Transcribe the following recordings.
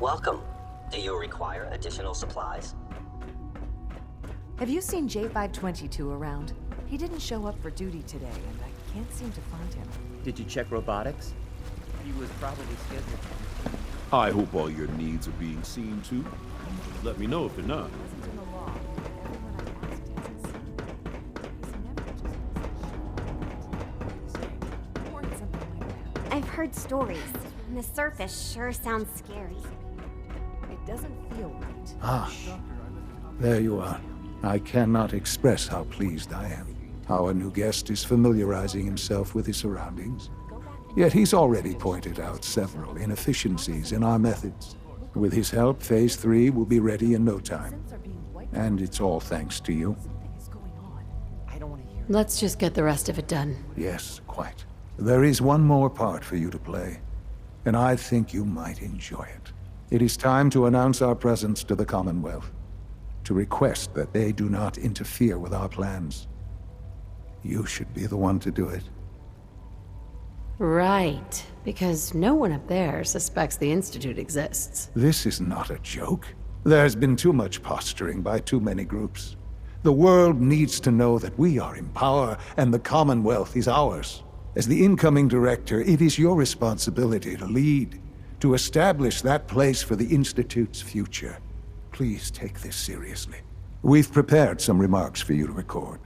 Welcome. Do you require additional supplies? Have you seen J522 around? He didn't show up for duty today, and I can't seem to find him. Did you check robotics? He was probably scheduled to... I hope all your needs are being seen to. Just let me know if they're not. Wasn't in the law. Everyone I've asked hasn't seen him. He's never just or something like that. I've heard stories. And the surface sure sounds scary. It doesn't feel right. Ah, there you are. I cannot express how pleased I am. Our new guest is familiarizing himself with his surroundings. Yet he's already pointed out several inefficiencies in our methods. With his help, Phase 3 will be ready in no time. And it's all thanks to you. I don't want to hear... Let's just get the rest of it done. Yes, quite. There is one more part for you to play, and I think you might enjoy it. It is time to announce our presence to the Commonwealth, to request that they do not interfere with our plans. You should be the one to do it. Right, because no one up there suspects the Institute exists. This is not a joke. There's been too much posturing by too many groups. The world needs to know that we are in power and the Commonwealth is ours. As the incoming director, it is your responsibility to lead, to establish that place for the Institute's future. Please take this seriously. We've prepared some remarks for you to record.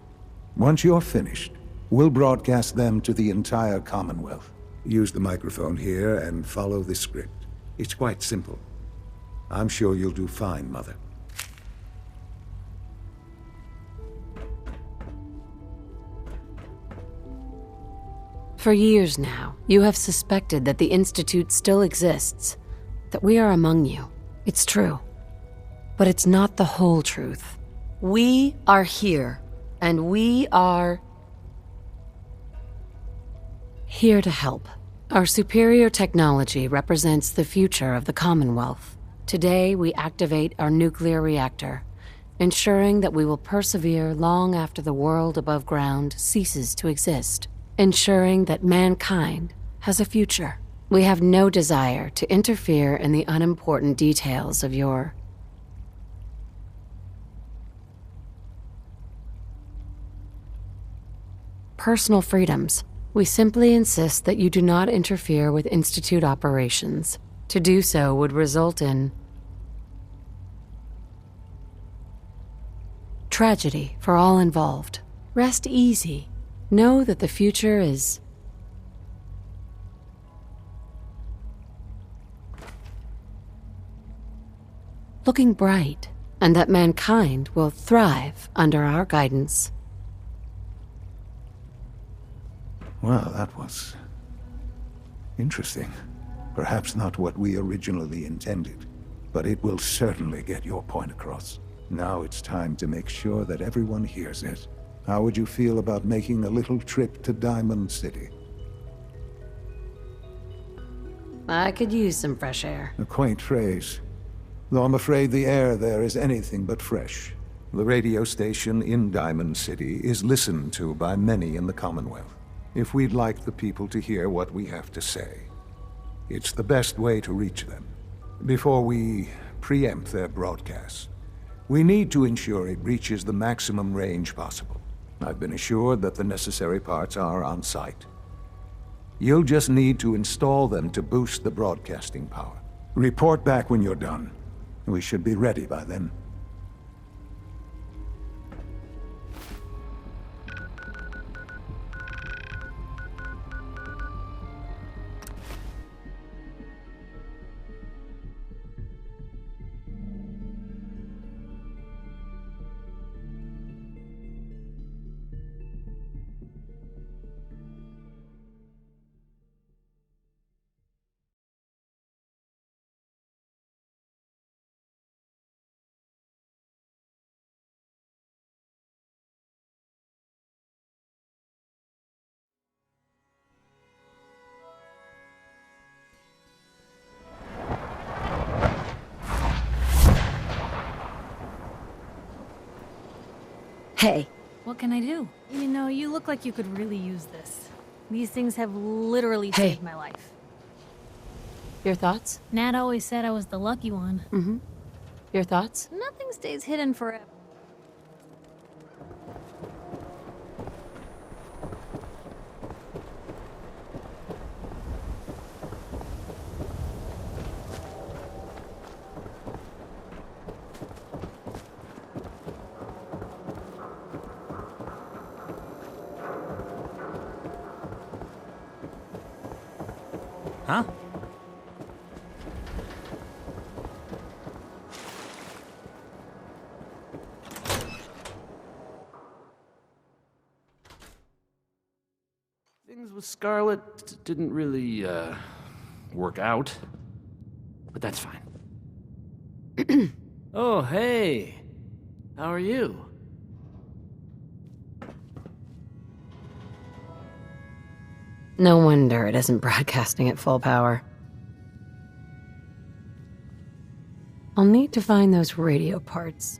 Once you're finished, we'll broadcast them to the entire Commonwealth. Use the microphone here and follow the script. It's quite simple. I'm sure you'll do fine, Mother. For years now, you have suspected that the Institute still exists, that we are among you. It's true. But it's not the whole truth. We are here, and we are here to help. Our superior technology represents the future of the Commonwealth. Today, we activate our nuclear reactor, ensuring that we will persevere long after the world above ground ceases to exist, ensuring that mankind has a future. We have no desire to interfere in the unimportant details of your personal freedoms. We simply insist that you do not interfere with Institute operations. To do so would result in tragedy for all involved. Rest easy. Know that the future is looking bright, and that mankind will thrive under our guidance. Well, that was interesting. Perhaps not what we originally intended, but it will certainly get your point across. Now it's time to make sure that everyone hears it. How would you feel about making a little trip to Diamond City? I could use some fresh air. A quaint phrase, though I'm afraid the air there is anything but fresh. The radio station in Diamond City is listened to by many in the Commonwealth. If we'd like the people to hear what we have to say, it's the best way to reach them. Before we preempt their broadcast, we need to ensure it reaches the maximum range possible. I've been assured that the necessary parts are on site. You'll just need to install them to boost the broadcasting power. Report back when you're done. We should be ready by then. Hey. What can I do? You know, you look like you could really use this. These things have literally Hey. saved my life. Your thoughts? Nat always said I was the lucky one. Mm-hmm. Your thoughts? Nothing stays hidden forever. Huh? Things with Scarlet didn't really, work out. But that's fine. Oh, hey! How are you? No wonder it isn't broadcasting at full power. I'll need to find those radio parts.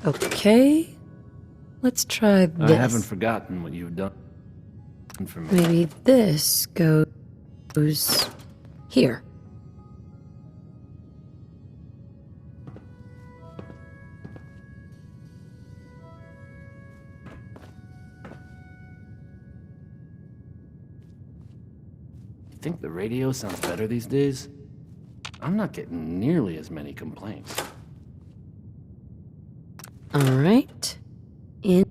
Okay, let's try this. I haven't forgotten what you've done for me. Maybe this goes here. You think the radio sounds better these days? I'm not getting nearly as many complaints. All right, in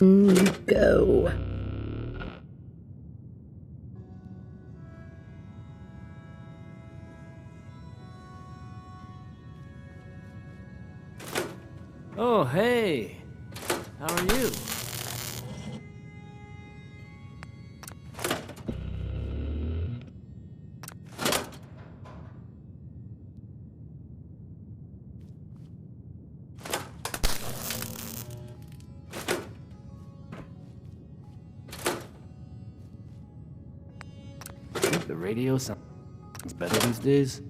you go. Oh, hey! How are you? Think the radio sounds better these days?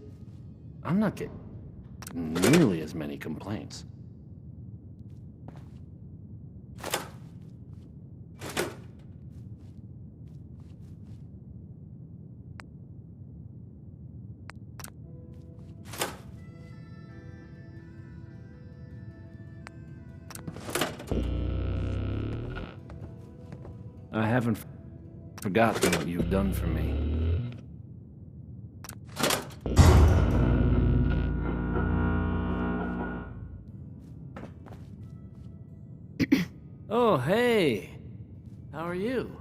I'm not getting nearly as many complaints. I haven't forgotten what you've done for me. Oh, hey! How are you?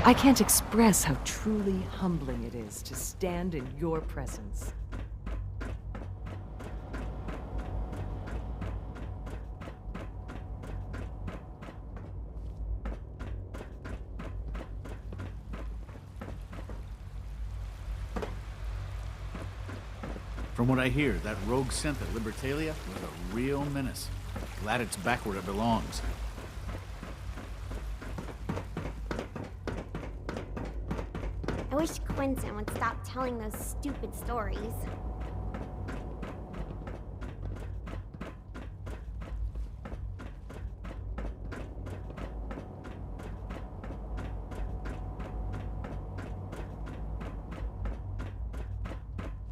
I can't express how truly humbling it is to stand in your presence. From what I hear, that rogue synth at Libertalia was a real menace. Glad it's back where it belongs. I wish Quentin would stop telling those stupid stories.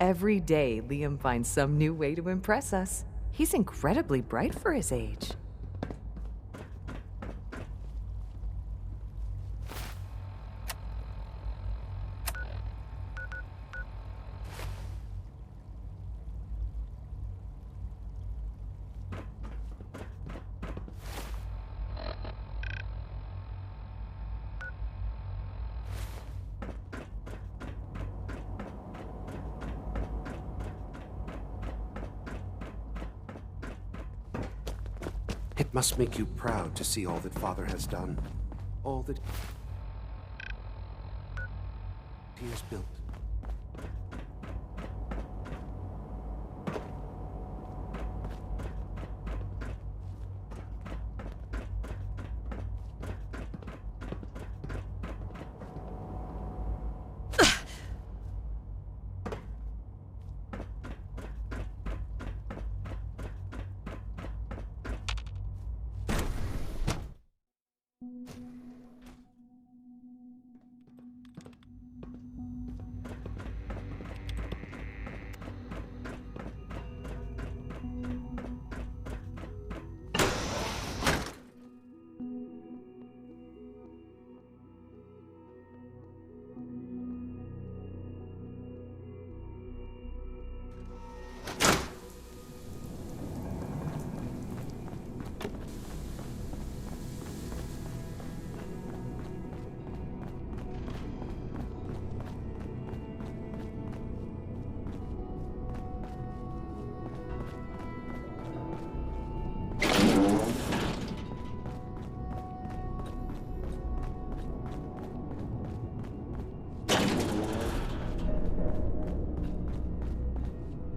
Every day, Liam finds some new way to impress us. He's incredibly bright for his age. It must make you proud to see all that Father has done. All that he has built.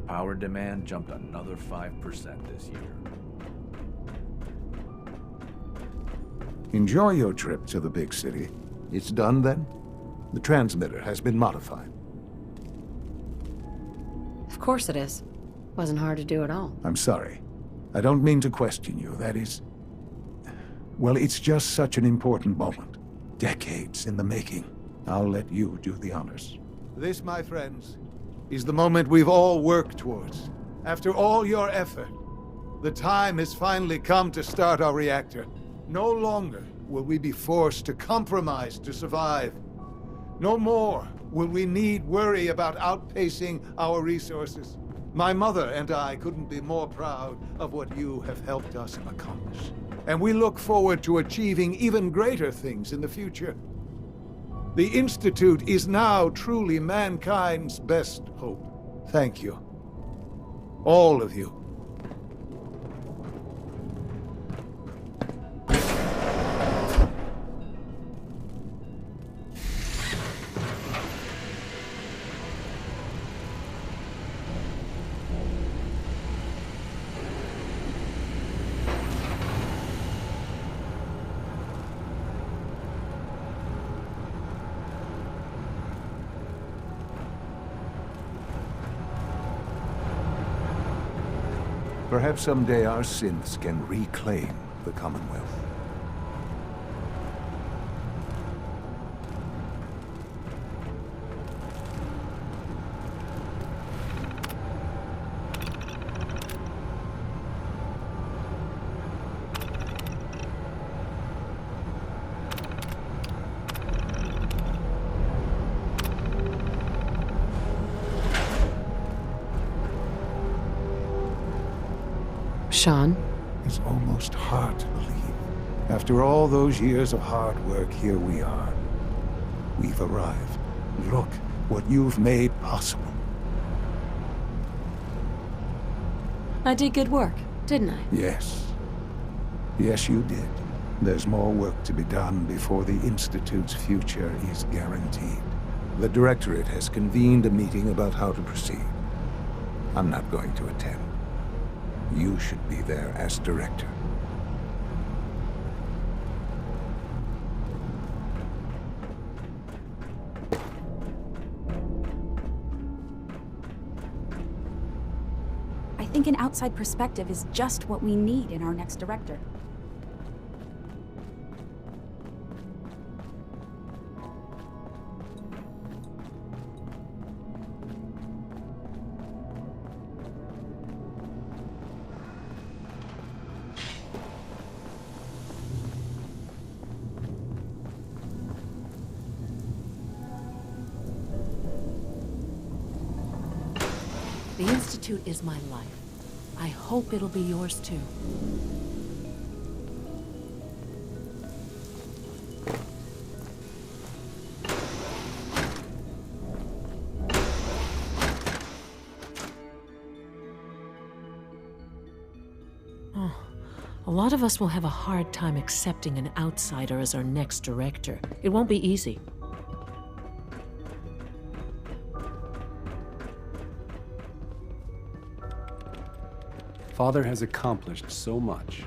Power demand jumped another 5% this year. Enjoy your trip to the big city. It's done then? The transmitter has been modified. Of course it is. Wasn't hard to do at all. I'm sorry. I don't mean to question you. That is... Well, it's just such an important moment. Decades in the making. I'll let you do the honors. This, my friends, is the moment we've all worked towards. After all your effort, the time has finally come to start our reactor. No longer will we be forced to compromise to survive. No more will we need worry about outpacing our resources. My mother and I couldn't be more proud of what you have helped us accomplish. And we look forward to achieving even greater things in the future. The Institute is now truly mankind's best hope. Thank you. All of you. Perhaps someday our synths can reclaim the Commonwealth. Sean? It's almost hard to believe. After all those years of hard work, here we are. We've arrived. Look what you've made possible. I did good work, didn't I? Yes. Yes, you did. There's more work to be done before the Institute's future is guaranteed. The Directorate has convened a meeting about how to proceed. I'm not going to attend. You should be there as director. I think an outside perspective is just what we need in our next director. The Institute is my life. I hope it'll be yours too. A lot of us will have a hard time accepting an outsider as our next director. It won't be easy. Father has accomplished so much.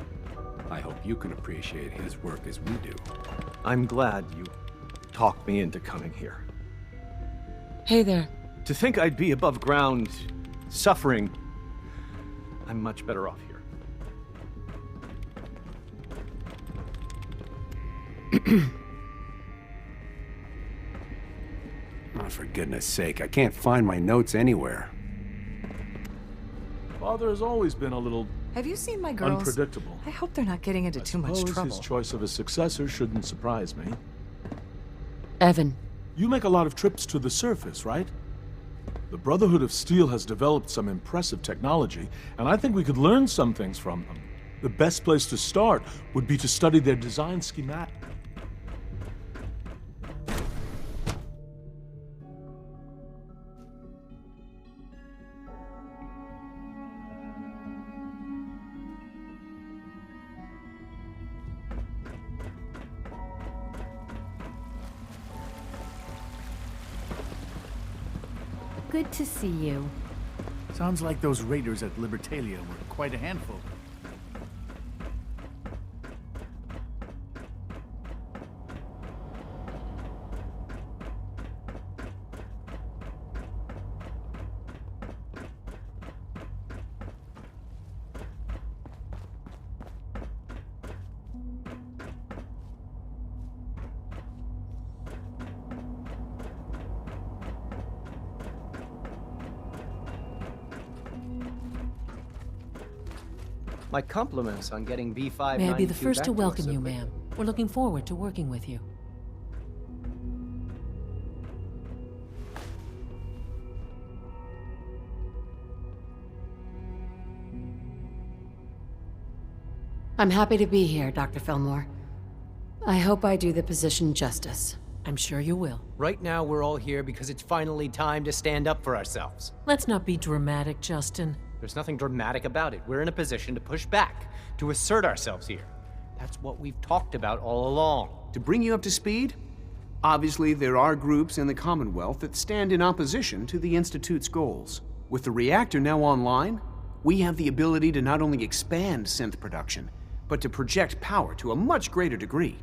I hope you can appreciate his work as we do. I'm glad you talked me into coming here. Hey there. To think I'd be above ground, suffering, I'm much better off here. Oh, for goodness sake, I can't find my notes anywhere. Father has always been a little Have you seen my girls? unpredictable. I hope they're not getting into too much Suppose trouble. his choice of a successor shouldn't surprise me. Evan. You make a lot of trips to the surface, right? The Brotherhood of Steel has developed some impressive technology, and I think we could learn some things from them. The best place to start would be to study their design schematic. Good to see you. Sounds like those raiders at Libertalia were quite a handful. My compliments on getting V592 May I be the first back to us welcome so you, quickly. ma'am. We're looking forward to working with you. I'm happy to be here, Dr. Fillmore. I hope I do the position justice. I'm sure you will. Right now, we're all here because it's finally time to stand up for ourselves. Let's not be dramatic, Justin. There's nothing dramatic about it. We're in a position to push back, to assert ourselves here. That's what we've talked about all along. To bring you up to speed, obviously there are groups in the Commonwealth that stand in opposition to the Institute's goals. With the reactor now online, we have the ability to not only expand synth production, but to project power to a much greater degree.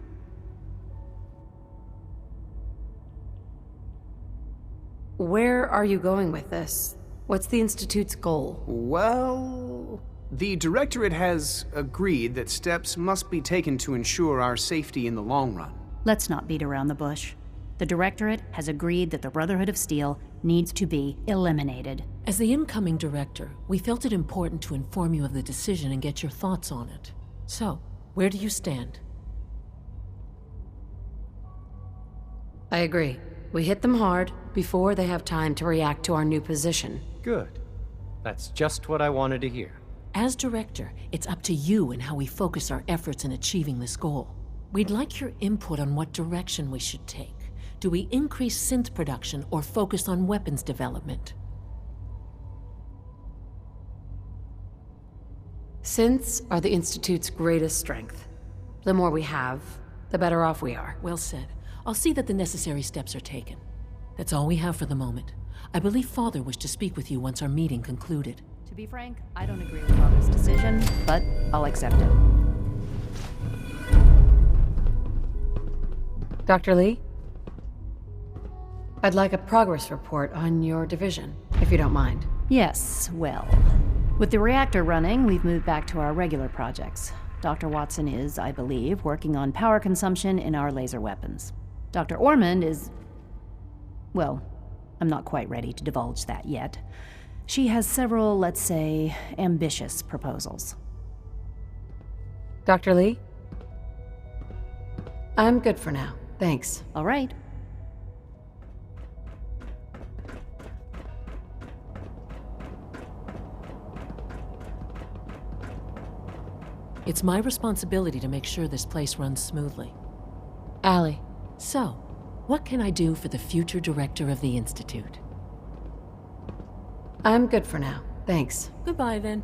Where are you going with this? What's the Institute's goal? Well, the Directorate has agreed that steps must be taken to ensure our safety in the long run. Let's not beat around the bush. The Directorate has agreed that the Brotherhood of Steel needs to be eliminated. As the incoming director, we felt it important to inform you of the decision and get your thoughts on it. So, where do you stand? I agree. We hit them hard before they have time to react to our new position. Good. That's just what I wanted to hear. As director, it's up to you and how we focus our efforts in achieving this goal. We'd like your input on what direction we should take. Do we increase synth production or focus on weapons development? Synths are the Institute's greatest strength. The more we have, the better off we are. Well said. I'll see that the necessary steps are taken. That's all we have for the moment. I believe Father wished to speak with you once our meeting concluded. To be frank, I don't agree with Father's decision, but I'll accept it. Dr. Lee? I'd like a progress report on your division, if you don't mind. Yes, well, with the reactor running, we've moved back to our regular projects. Dr. Watson is, I believe, working on power consumption in our laser weapons. Dr. Ormond is... well, I'm not quite ready to divulge that yet. She has several, let's say, ambitious proposals. Dr. Lee? I'm good for now. Thanks. All right. It's my responsibility to make sure this place runs smoothly. Allie. So, what can I do for the future director of the Institute? I'm good for now. Thanks. Goodbye, then.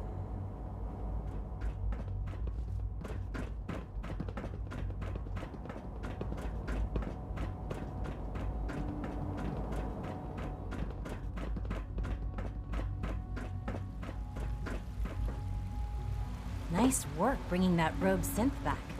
Nice work bringing that rogue synth back.